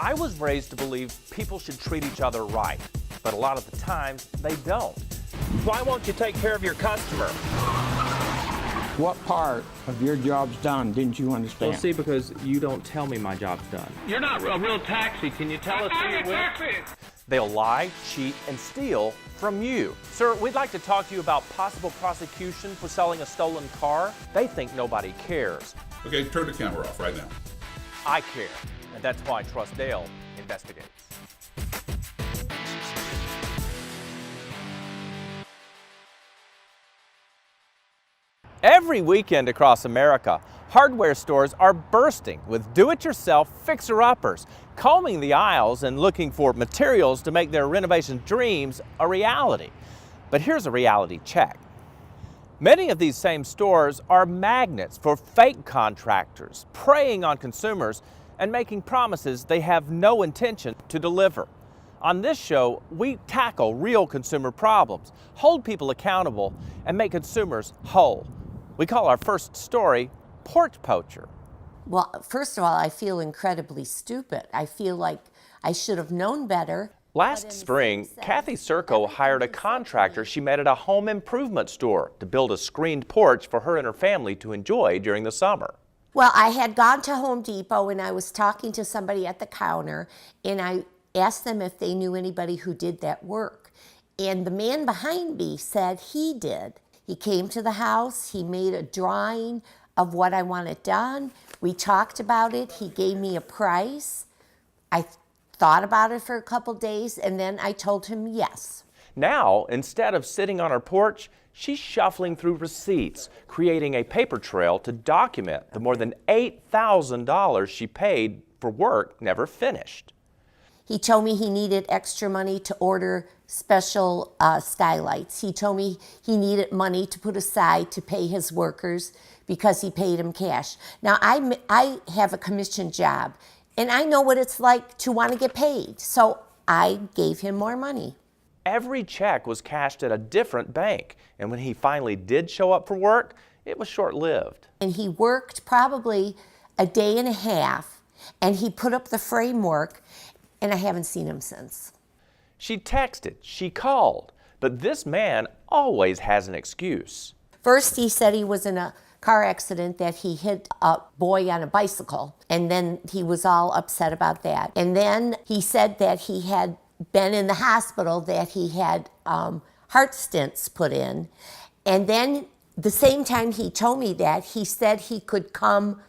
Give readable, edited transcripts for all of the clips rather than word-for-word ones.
I was raised to believe people should treat each other right, but a lot of the times they don't. Why won't you take care of your customer? What part of your job's done didn't you understand? Well, see, because you don't tell me my job's done. You're not a real taxi. Can you tell us who you're with? They'll lie, cheat, and steal from you. Sir, we'd like to talk to you about possible prosecution for selling a stolen car. They think nobody cares. Okay, turn the camera off right now. I care, and that's why TrustDALE Investigates. Every weekend across America, hardware stores are bursting with do-it-yourself fixer-uppers, combing the aisles and looking for materials to make their renovation dreams a reality. But here's a reality check. Many of these same stores are magnets for fake contractors, preying on consumers and making promises they have no intention to deliver. On this show, we tackle real consumer problems, hold people accountable, and make consumers whole. We call our first story, Porch Poacher. Well, first of all, I feel incredibly stupid. I feel like I should have known better. Last spring, Kathy Serco hired a contractor she met at a home improvement store to build a screened porch for her and her family to enjoy during the summer. Well, I had gone to Home Depot and I was talking to somebody at the counter and I asked them if they knew anybody who did that work. And the man behind me said he did. He came to the house, he made a drawing of what I wanted done. We talked about it, he gave me a price. I thought about it for a couple days and then I told him yes. Now, instead of sitting on her porch, she's shuffling through receipts, creating a paper trail to document the more than $8,000 she paid for work never finished. He told me he needed extra money to order special skylights. He told me he needed money to put aside to pay his workers because he paid him cash. Now, I have a commission job, and I know what it's like to want to get paid, so I gave him more money. Every check was cashed at a different bank, and when he finally did show up for work, it was short-lived. And he worked probably a day and a half, and he put up the framework, and I haven't seen him since. She texted, she called, but this man always has an excuse. First, he said he was in a car accident, that he hit a boy on a bicycle, and then he was all upset about that. And then he said that he had been in the hospital, that he had heart stents put in. And then the same time he told me that, he said he could come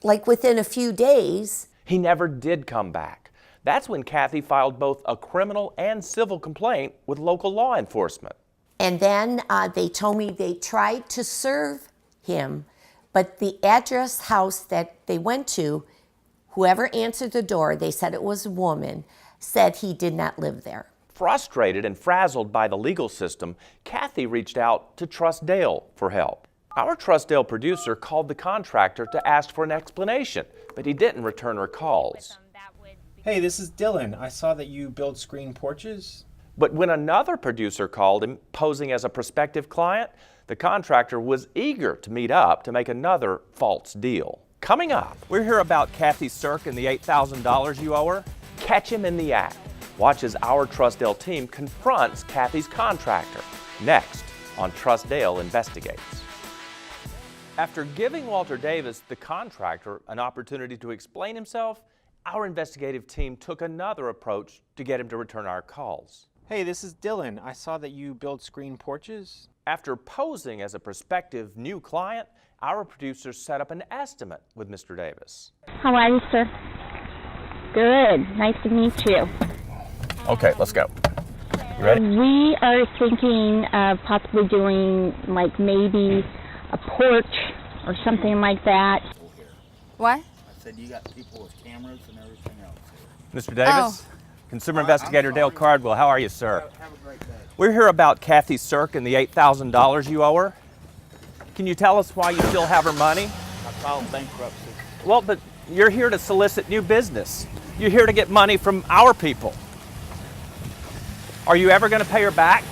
like within a few days. He never did come back. That's when Kathy filed both a criminal and civil complaint with local law enforcement. And then they told me they tried to serve him, but the address house that they went to, whoever answered the door, they said it was a woman, said he did not live there. Frustrated and frazzled by the legal system, Kathy reached out to TrustDALE for help. Our TrustDALE producer called the contractor to ask for an explanation, but he didn't return her calls. Hey, this is Dylan. I saw that you build screen porches. But when another producer called him, posing as a prospective client, the contractor was eager to meet up to make another false deal. Coming up, we'll hear about Kathy Serk and the $8,000 you owe her. Catch him in the act. Watch as our TrustDALE team confronts Kathy's contractor. Next on TrustDALE Investigates. After giving Walter Davis, the contractor, an opportunity to explain himself, our investigative team took another approach to get him to return our calls. Hey, this is Dylan. I saw that you build screen porches. After posing as a prospective new client, our producers set up an estimate with Mr. Davis. How are you, sir? Good. Nice to meet you. Okay, let's go. You ready? We are thinking of possibly doing like maybe a porch or something like that. What? I said you got people with cameras and everything else. Mr. Davis, Consumer Investigator Dale Cardwell, how are you, sir? Have a great day. We're here about Kathy Serk and the $8,000 you owe her. Can you tell us why you still have her money? I filed bankruptcy. Well, but you're here to solicit new business. You're here to get money from our people. Are you ever going to pay her back?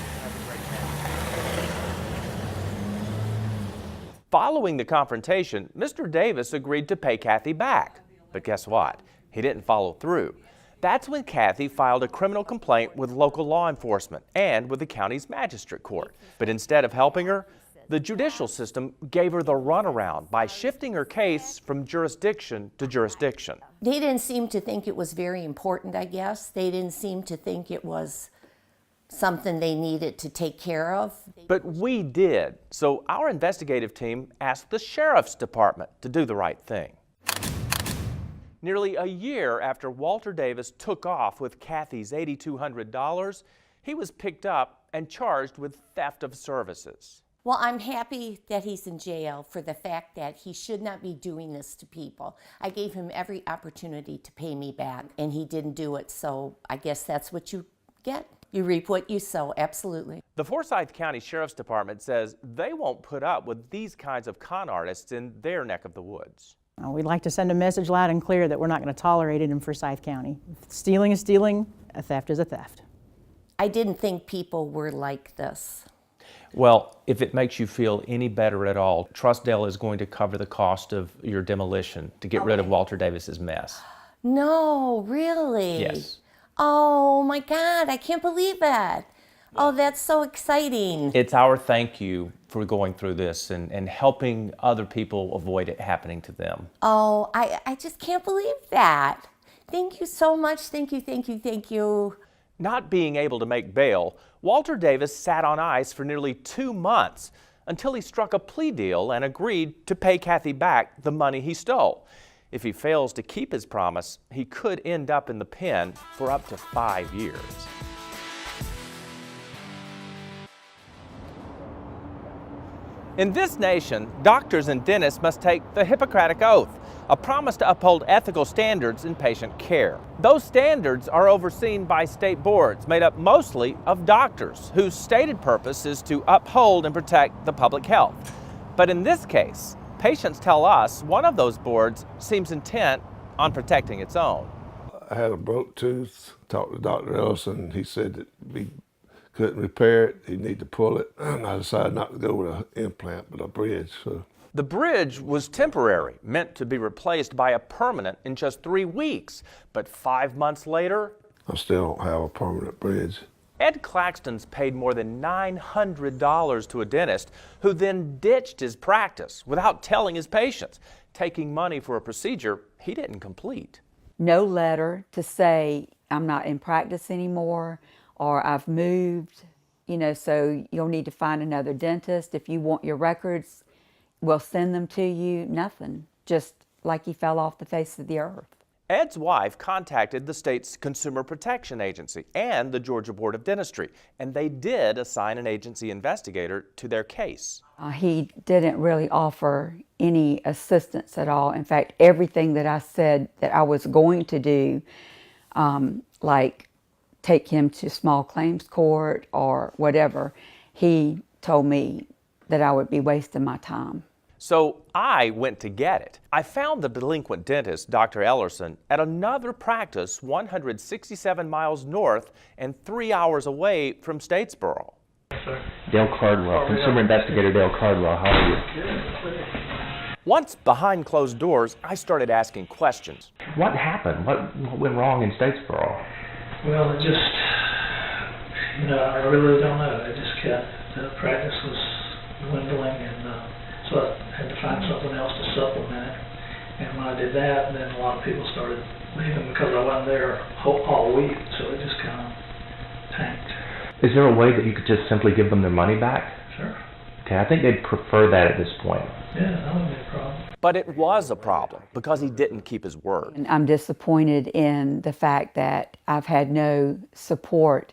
Following the confrontation, Mr. Davis agreed to pay Kathy back. But guess what? He didn't follow through. That's when Kathy filed a criminal complaint with local law enforcement and with the county's magistrate court. But instead of helping her, the judicial system gave her the runaround by shifting her case from jurisdiction to jurisdiction. They didn't seem to think it was very important, I guess. They didn't seem to think it was something they needed to take care of. But we did. So our investigative team asked the sheriff's department to do the right thing. Nearly a year after Walter Davis took off with Kathy's $8,200, he was picked up and charged with theft of services. Well, I'm happy that he's in jail for the fact that he should not be doing this to people. I gave him every opportunity to pay me back, and he didn't do it, so I guess that's what you get. You reap what you sow, absolutely. The Forsyth County Sheriff's Department says they won't put up with these kinds of con artists in their neck of the woods. We'd like to send a message loud and clear that we're not going to tolerate it in Forsyth County. Stealing is stealing, a theft is a theft. I didn't think people were like this. Well, if it makes you feel any better at all, TrustDALE is going to cover the cost of your demolition to get rid of Walter Davis's mess. No, really? Yes. Oh my God, I can't believe that. Oh, that's so exciting. It's our thank you for going through this and helping other people avoid it happening to them. Oh, I just can't believe that. Thank you so much. Thank you, thank you, thank you. Not being able to make bail, Walter Davis sat on ice for nearly 2 months until he struck a plea deal and agreed to pay Kathy back the money he stole. If he fails to keep his promise, he could end up in the pen for up to 5 years. In this nation, doctors and dentists must take the Hippocratic Oath, a promise to uphold ethical standards in patient care. Those standards are overseen by state boards made up mostly of doctors whose stated purpose is to uphold and protect the public health. But in this case, patients tell us one of those boards seems intent on protecting its own. I had a broke tooth, talked to Dr. Ellison, he said that we couldn't repair it, he'd need to pull it, and I decided not to go with an implant, but a bridge. So. The bridge was temporary, meant to be replaced by a permanent in just 3 weeks. But 5 months later, I still don't have a permanent bridge. Ed Claxton's paid more than $900 to a dentist who then ditched his practice without telling his patients, taking money for a procedure he didn't complete. No letter to say I'm not in practice anymore or I've moved, so you'll need to find another dentist. If you want your records, we'll send them to you. Nothing, just like he fell off the face of the earth. Ed's wife contacted the state's Consumer Protection Agency and the Georgia Board of Dentistry, and they did assign an agency investigator to their case. He didn't really offer any assistance at all. In fact, everything that I said that I was going to do, like take him to small claims court or whatever, he told me that I would be wasting my time. So I went to get it. I found the delinquent dentist, Dr. Ellerson, at another practice 167 miles north and 3 hours away from Statesboro. Dale Cardwell, consumer investigator Dale Cardwell, how are you? Once behind closed doors, I started asking questions. What happened? What went wrong in Statesboro? Well, it just, I really don't know. It just kept, the practice was dwindling, and so I had to find something else to supplement it. And when I did that, then a lot of people started leaving because I wasn't there all week, so it just kind of tanked. Is there a way that you could just simply give them their money back? Sure. Okay, I think they'd prefer that at this point. Yeah, that wouldn't be a problem. But it was a problem because he didn't keep his word. And I'm disappointed in the fact that I've had no support,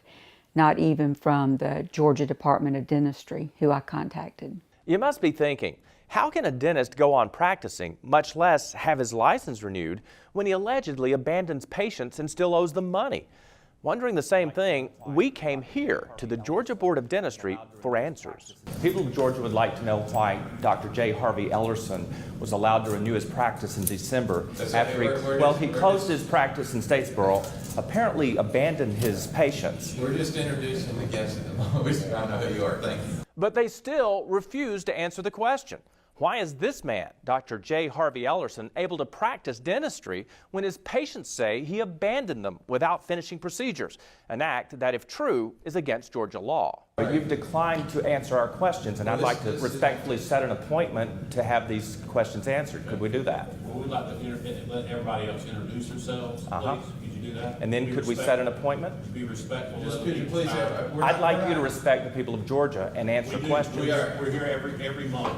not even from the Georgia Department of Dentistry, who I contacted. You must be thinking, how can a dentist go on practicing, much less have his license renewed, when he allegedly abandons patients and still owes them money? Wondering the same thing, we came here to the Georgia Board of Dentistry for answers. People of Georgia would like to know why Dr. J. Harvey Ellerson was allowed to renew his practice in December after he closed his practice in Statesboro, apparently abandoned his patients. We're just introducing the guests at the moment. I know who you are, thank you. But they still refused to answer the question. Why is this man, Dr. J. Harvey Ellerson, able to practice dentistry when his patients say he abandoned them without finishing procedures, an act that, if true, is against Georgia law? You've declined to answer our questions, and I'd like to respectfully set an appointment to have these questions answered. Could we do that? Well, we'd like to let everybody else introduce themselves, please. Could you do that? And then could we set an appointment? Be respectful. Could you please? I'd like you to respect the people of Georgia and answer questions. We're here every month.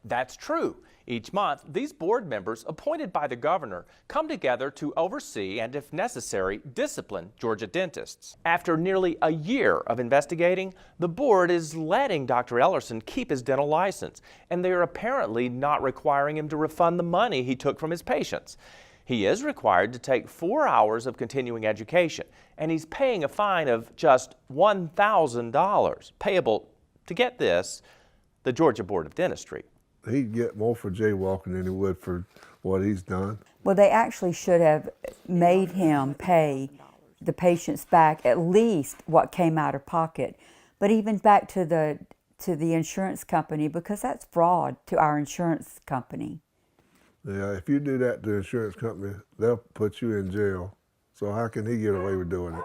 That's true. Each month, these board members, appointed by the governor, come together to oversee and, if necessary, discipline Georgia dentists. After nearly a year of investigating, the board is letting Dr. Ellerson keep his dental license, and they are apparently not requiring him to refund the money he took from his patients. He is required to take 4 hours of continuing education, and he's paying a fine of just $1,000, payable, to get this, the Georgia Board of Dentistry. He'd get more for jaywalking than he would for what he's done. Well, they actually should have made him pay the patients back at least what came out of pocket, but even back to the insurance company, because that's fraud to our insurance company. Yeah, if you do that to the insurance company, they'll put you in jail. So how can he get away with doing it?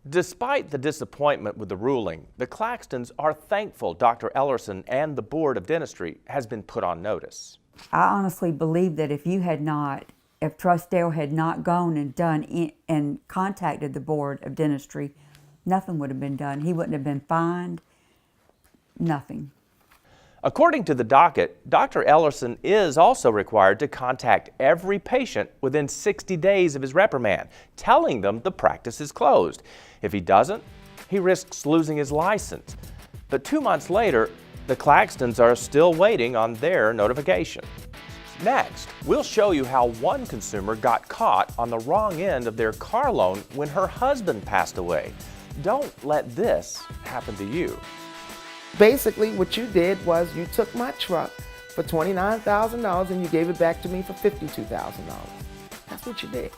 Despite the disappointment with the ruling, the Claxtons are thankful Dr. Ellerson and the Board of Dentistry has been put on notice. I honestly believe that if TrustDALE had not gone and contacted the Board of Dentistry, nothing would have been done. He wouldn't have been fined, nothing. According to the docket, Dr. Ellerson is also required to contact every patient within 60 days of his reprimand, telling them the practice is closed. If he doesn't, he risks losing his license. But 2 months later, the Claxtons are still waiting on their notification. Next, we'll show you how one consumer got caught on the wrong end of their car loan when her husband passed away. Don't let this happen to you. Basically, what you did was you took my truck for $29,000 and you gave it back to me for $52,000. That's what you did.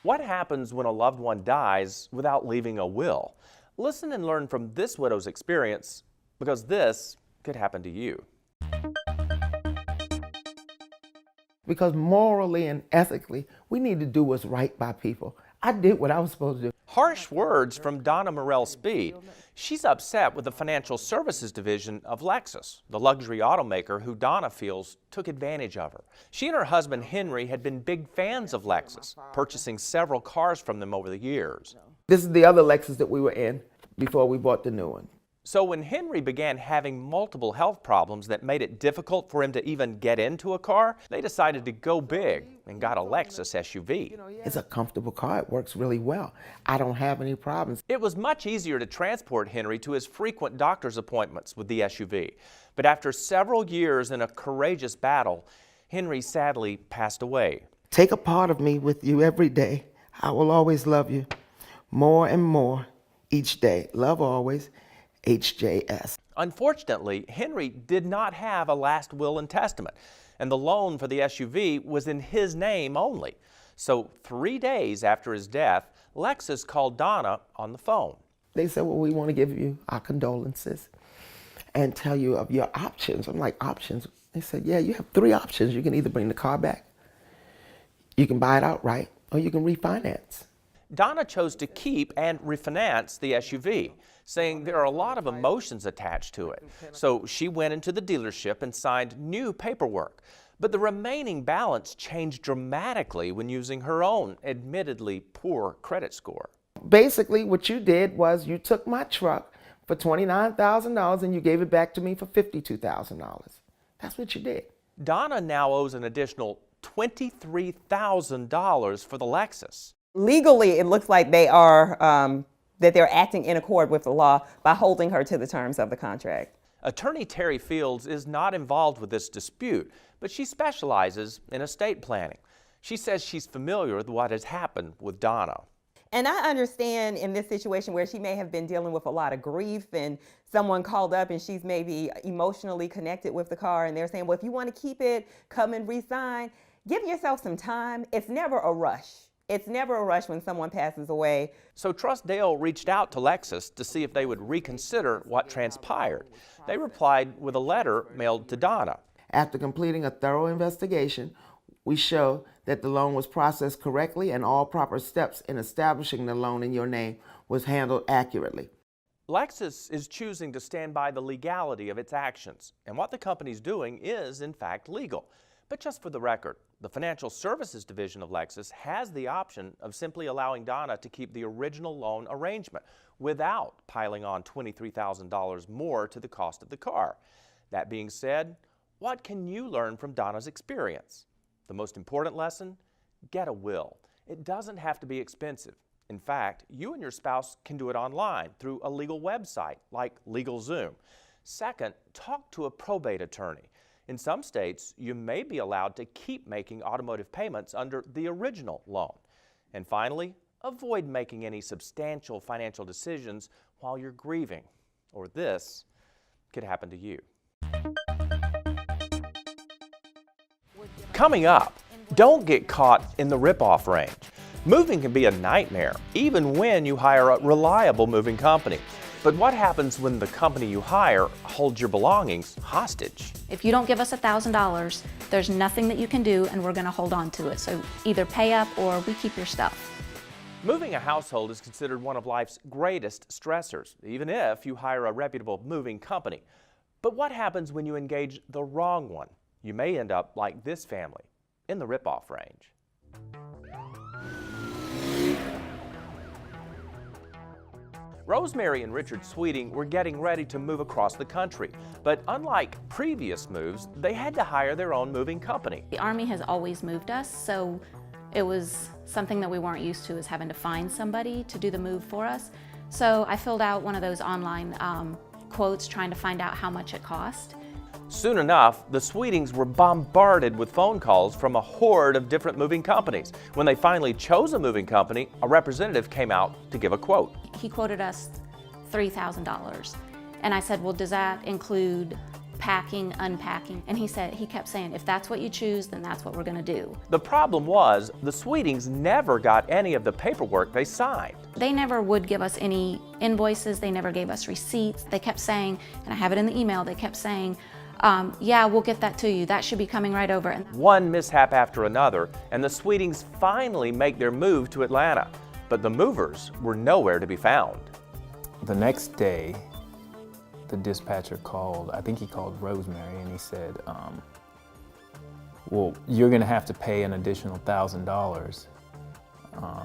What happens when a loved one dies without leaving a will? Listen and learn from this widow's experience, because this could happen to you. Because morally and ethically, we need to do what's right by people. I did what I was supposed to do. Harsh words from Donna Morell Speed. She's upset with the financial services division of Lexus, the luxury automaker who Donna feels took advantage of her. She and her husband Henry had been big fans of Lexus, purchasing several cars from them over the years. This is the other Lexus that we were in before we bought the new one. So when Henry began having multiple health problems that made it difficult for him to even get into a car, they decided to go big and got a Lexus SUV. It's a comfortable car. It works really well. I don't have any problems. It was much easier to transport Henry to his frequent doctor's appointments with the SUV. But after several years in a courageous battle, Henry sadly passed away. Take a part of me with you every day. I will always love you more and more each day. Love always. HJS. Unfortunately, Henry did not have a last will and testament, and the loan for the SUV was in his name only. So 3 days after his death, Lexus called Donna on the phone. They said, well, we want to give you our condolences and tell you of your options. I'm like, options? They said, yeah, you have 3 options. You can either bring the car back, you can buy it outright, or you can refinance. Donna chose to keep and refinance the SUV, saying there are a lot of emotions attached to it. So she went into the dealership and signed new paperwork. But the remaining balance changed dramatically when using her own admittedly poor credit score. Basically, what you did was you took my truck for $29,000 and you gave it back to me for $52,000. That's what you did. Donna now owes an additional $23,000 for the Lexus. Legally, it looks like they are that they're acting in accord with the law by holding her to the terms of the contract. Attorney Terry Fields is not involved with this dispute, but she specializes in estate planning. She says she's familiar with what has happened with Donna. And I understand in this situation where she may have been dealing with a lot of grief and someone called up and she's maybe emotionally connected with the car and they're saying, well, if you want to keep it, come and re-sign. Give yourself some time. It's never a rush. It's never a rush when someone passes away. So TrustDALE reached out to Lexus to see if they would reconsider what transpired. They replied with a letter mailed to Donna. After completing a thorough investigation, we show that the loan was processed correctly and all proper steps in establishing the loan in your name was handled accurately. Lexus is choosing to stand by the legality of its actions, and what the company's doing is, in fact, legal. But just for the record, the Financial Services Division of Lexus has the option of simply allowing Donna to keep the original loan arrangement without piling on $23,000 more to the cost of the car. That being said, what can you learn from Donna's experience? The most important lesson? Get a will. It doesn't have to be expensive. In fact, you and your spouse can do it online through a legal website like LegalZoom. Second, talk to a probate attorney. In some states, you may be allowed to keep making automotive payments under the original loan. And finally, avoid making any substantial financial decisions while you're grieving, or this could happen to you. Coming up, don't get caught in the rip-off range. Moving can be a nightmare, even when you hire a reliable moving company. But what happens when the company you hire holds your belongings hostage? If you don't give us $1,000, there's nothing that you can do, and we're going to hold on to it. So either pay up or we keep your stuff. Moving a household is considered one of life's greatest stressors, even if you hire a reputable moving company. But what happens when you engage the wrong one? You may end up like this family, in the rip-off range. Rosemary and Richard Sweeting were getting ready to move across the country, but unlike previous moves, they had to hire their own moving company. The Army has always moved us, so it was something that we weren't used to, is having to find somebody to do the move for us. So I filled out one of those online quotes trying to find out how much it cost. Soon enough, the Sweetings were bombarded with phone calls from a horde of different moving companies. When they finally chose a moving company, a representative came out to give a quote. He quoted us $3,000. And I said, well, does that include packing, unpacking? And he kept saying, if that's what you choose, then that's what we're going to do. The problem was, the Sweetings never got any of the paperwork they signed. They never would give us any invoices. They never gave us receipts. They kept saying, and I have it in the email, they kept saying, yeah, we'll get that to you. That should be coming right over. One mishap after another, and the Sweetings finally make their move to Atlanta. But the movers were nowhere to be found. The next day, the dispatcher called, I think he called Rosemary, and he said, well, you're gonna have to pay an additional $1,000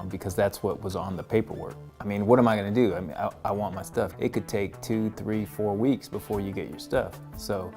because that's what was on the paperwork. I mean, what am I gonna do? I mean, I want my stuff. It could take 2, 3, 4 weeks before you get your stuff. So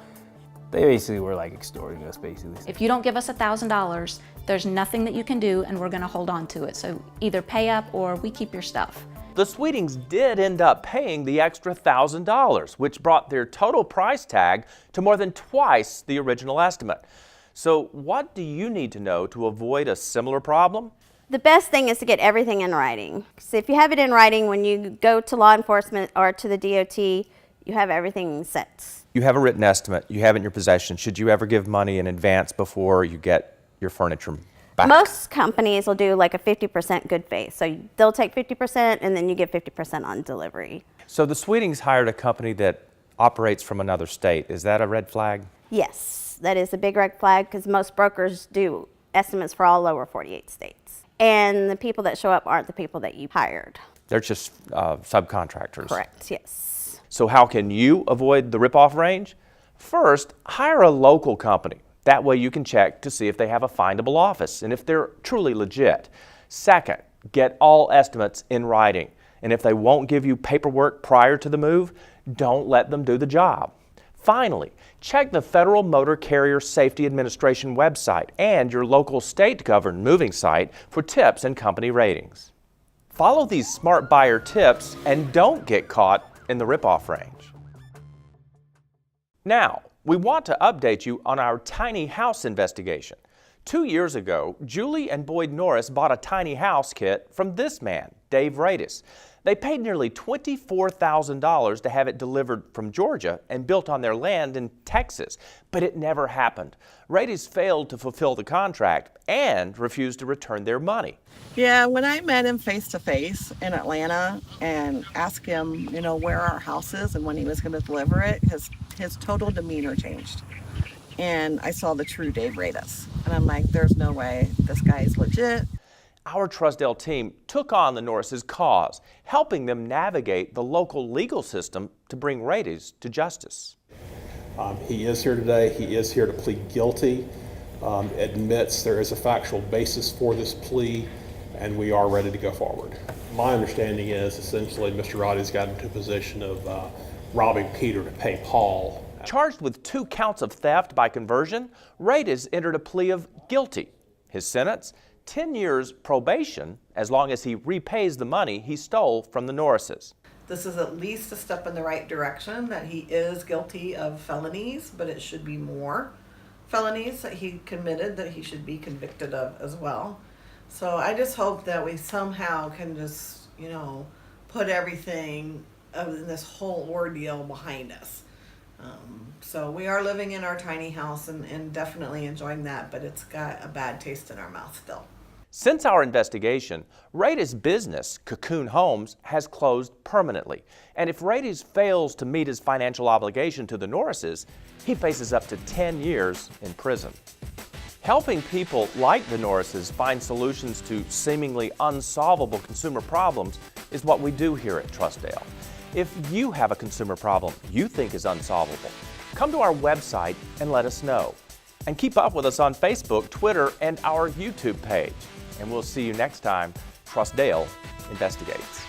they basically were like extorting us, basically. If you don't give us $1,000, there's nothing that you can do, and we're gonna hold on to it. So either pay up or we keep your stuff. The Sweetings did end up paying the extra $1,000, which brought their total price tag to more than twice the original estimate. So what do you need to know to avoid a similar problem? The best thing is to get everything in writing. So if you have it in writing, when you go to law enforcement or to the DOT, you have everything set. You have a written estimate, you have it in your possession. Should you ever give money in advance before you get your furniture back? Most companies will do like a 50% good faith. So they'll take 50% and then you give 50% on delivery. So the Sweetings hired a company that operates from another state. Is that a red flag? Yes, that is a big red flag because most brokers do estimates for all lower 48 states. And the people that show up aren't the people that you hired. They're just subcontractors. Correct, yes. So how can you avoid the rip-off range? First, hire a local company. That way you can check to see if they have a findable office and if they're truly legit. Second, get all estimates in writing. And if they won't give you paperwork prior to the move, don't let them do the job. Finally, check the Federal Motor Carrier Safety Administration website and your local state-governed moving site for tips and company ratings. Follow these smart buyer tips and don't get caught in the rip-off range. Now, we want to update you on our tiny house investigation. 2 years ago, Julie and Boyd Norris bought a tiny house kit from this man, Dave Radis. They paid nearly $24,000 to have it delivered from Georgia and built on their land in Texas, but it never happened. Rady's failed to fulfill the contract and refused to return their money. Yeah, when I met him face to face in Atlanta and asked him, where our house is and when he was going to deliver it, his total demeanor changed. And I saw the true Dave Radis. And I'm like, there's no way this guy is legit. Our TrustDALE team took on the Norrises' cause, helping them navigate the local legal system to bring Radis to justice. He is here today. He is here to plead guilty, admits there is a factual basis for this plea, and we are ready to go forward. My understanding is essentially Mr. Roddy's got into a position of robbing Peter to pay Paul. Charged with 2 counts of theft by conversion, Radis entered a plea of guilty. His sentence? 10 years probation, as long as he repays the money he stole from the Norrises. This is at least a step in the right direction, that he is guilty of felonies, but it should be more felonies that he committed that he should be convicted of as well. So I just hope that we somehow can just, put everything in this whole ordeal behind us. So we are living in our tiny house and definitely enjoying that, but it's got a bad taste in our mouth still. Since our investigation, Radis' business, Cocoon Homes, has closed permanently. And if Radis fails to meet his financial obligation to the Norrises, he faces up to 10 years in prison. Helping people like the Norrises find solutions to seemingly unsolvable consumer problems is what we do here at TrustDALE. If you have a consumer problem you think is unsolvable, come to our website and let us know. And keep up with us on Facebook, Twitter, and our YouTube page. And we'll see you next time. TrustDALE Investigates.